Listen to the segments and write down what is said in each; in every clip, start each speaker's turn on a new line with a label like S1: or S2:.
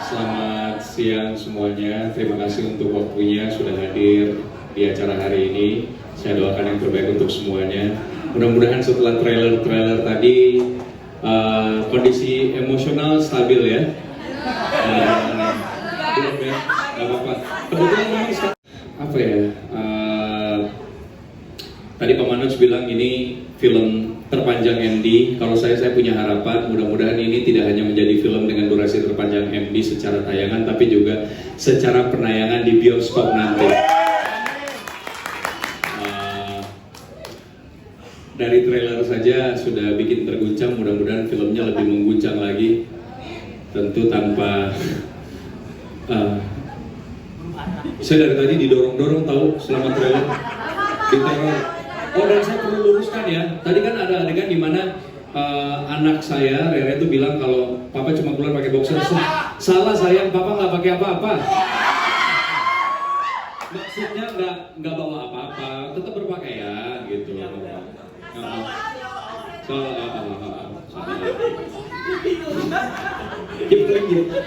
S1: Selamat siang semuanya, terima kasih untuk waktunya sudah hadir di acara hari ini. Saya doakan yang terbaik untuk semuanya. Mudah-mudahan setelah trailer tadi kondisi emosional stabil ya. Belum ya, nggak apa-apa. Kebetulan apa ya? Tadi Pak Manoj bilang ini film terpanjang MD. Kalau saya punya harapan mudah-mudahan ini tidak hanya menjadi film dengan durasi terpanjang MD secara tayangan, tapi juga secara penayangan di bioskop nanti. Dari trailer saja sudah bikin terguncang, mudah-mudahan filmnya lebih mengguncang lagi. Tentu tanpa saya dari tadi didorong-dorong tahu selama trailer. Oh, dan saya perlu luruskan ya. Tadi kan ada adegan di mana anak saya Rere itu bilang kalau papa cuma keluar pakai boxer. Salah sayang, papa nggak pakai apa-apa. Maksudnya nggak bawa apa-apa, tetap berpakaian gitu.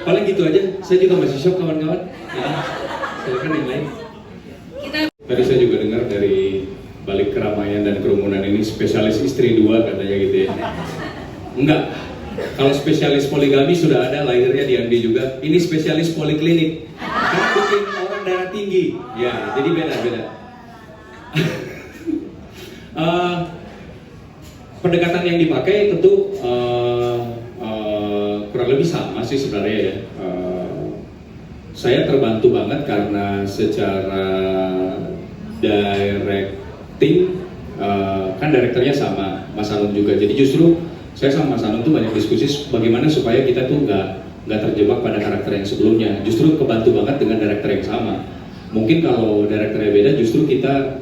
S1: Paling gitu aja. Saya juga masih shock kawan-kawan. Silakan yang lain. Tadi saya juga dengar dari balik keramaian dan kerumunan ini spesialis istri 2 katanya gitu ya. Enggak, kalau spesialis poligami sudah ada, lahirnya di Andi juga. Ini spesialis poliklinik, karena bikin orang darah tinggi ya, jadi beda-beda. Pendekatan yang dipakai tentu kurang lebih sama sih sebenarnya ya. Saya terbantu banget karena secara kan direkturnya sama Mas Anung juga, jadi justru saya sama Mas Anung tuh banyak diskusi bagaimana supaya kita tuh nggak terjebak pada karakter yang sebelumnya. Justru kebantu banget dengan direktur yang sama. Mungkin kalau direkturnya beda, justru kita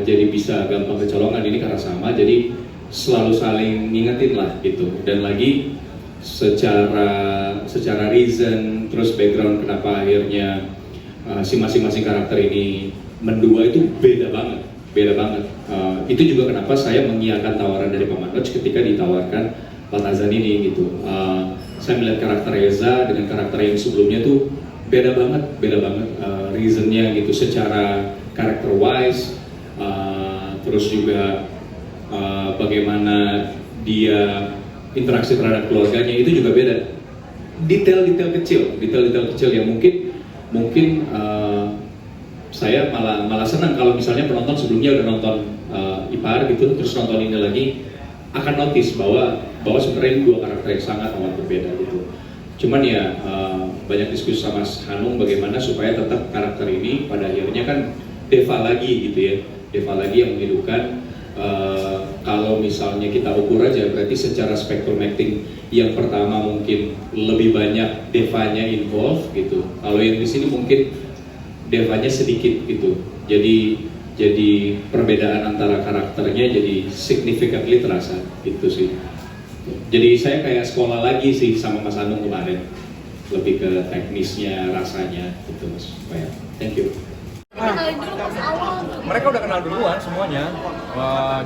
S1: jadi bisa gampang kecolongan ini karena sama, jadi selalu saling ngingetin lah gitu. Dan lagi secara reason terus background kenapa akhirnya si masing-masing karakter ini mendua itu beda banget. Itu juga kenapa saya mengiyakan tawaran dari Pak Manoj ketika ditawarkan Latazan ini gitu. Saya melihat karakter Reza dengan karakter yang sebelumnya tuh beda banget reasonnya gitu, secara karakter wise, terus juga bagaimana dia interaksi terhadap keluarganya itu juga beda. Detail-detail kecil yang mungkin saya malah senang kalau misalnya penonton sebelumnya udah nonton Ipar gitu, terus nonton ini lagi akan notice bahwa sebenarnya ini 2 karakter yang sangat amat berbeda gitu. Cuman ya banyak diskusi sama Hanung bagaimana supaya tetap karakter ini pada akhirnya kan Deva lagi gitu ya, Deva lagi yang menghidupkan. Kalau misalnya kita ukur aja berarti secara spektrum acting yang pertama mungkin lebih banyak Devanya involved gitu. Kalau yang di sini mungkin Devanya sedikit gitu, jadi perbedaan antara karakternya jadi significantly terasa gitu sih. Jadi saya kayak sekolah lagi sih sama Mas Anung kemarin, lebih ke teknisnya, rasanya gitu Mas. Thank you.
S2: Mereka udah kenal duluan semuanya.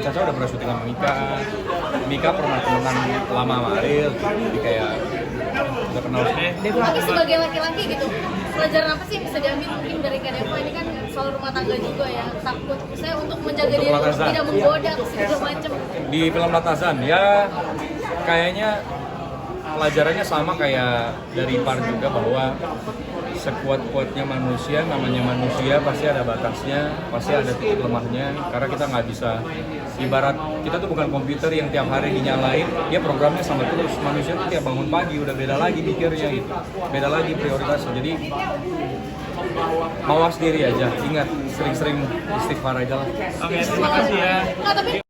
S2: Caca udah pernah syuting sama Mika pernah temenan lama sama Ariel, jadi kayak udah kenal semua.
S3: Tapi sebagai laki-laki gitu, pelajaran apa sih yang bisa diambil mungkin dari Kak Deva? Ini kan soal rumah tangga juga ya, takut saya untuk menjaga diri tidak menggoda segala macam.
S2: Di film Latazan ya kayaknya pelajarannya sama kayak dari Par juga, bahwa sekuat-kuatnya manusia, namanya manusia pasti ada batasnya, pasti ada titik lemahnya, karena kita nggak bisa, ibarat kita tuh bukan komputer yang tiap hari dinyalain, dia programnya sama terus. Manusia tuh tiap bangun pagi udah beda lagi pikirnya gitu, beda lagi prioritasnya. Jadi mawas diri aja, ingat sering-sering istighfar aja lah.
S4: Oke, terima kasih ya.